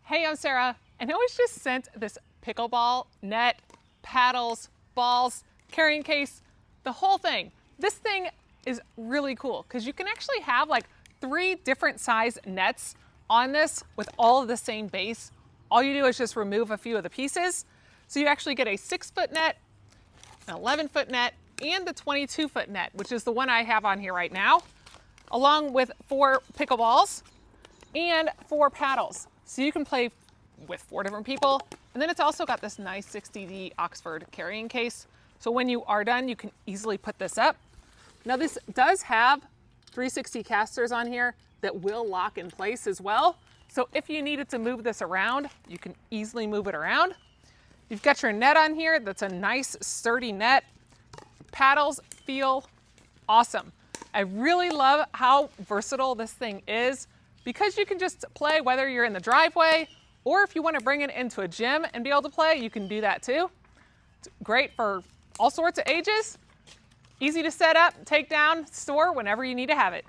Hey, I'm Sarah, and I was just sent this pickleball net, paddles, balls, carrying case, the whole thing. This thing is really cool because you can actually have like 3 different size nets on this with all of the same base. All you do is just remove a few of the pieces. So you actually get a 6-foot net, an 11-foot net, and the 22-foot net, which is the one I have on here right now, along with 4 pickleballs and 4 paddles. So you can play with 4 different people. And then it's also got this nice 60D Oxford carrying case. So when you are done, you can easily put this up. Now this does have 360 casters on here that will lock in place as well. So if you needed to move this around, you can easily move it around. You've got your net on here. That's a nice sturdy net. Paddles feel awesome. I really love how versatile this thing is because you can just play whether you're in the driveway or if you want to bring it into a gym and be able to play, you can do that too. It's great for all sorts of ages. Easy to set up, take down, store whenever you need to have it.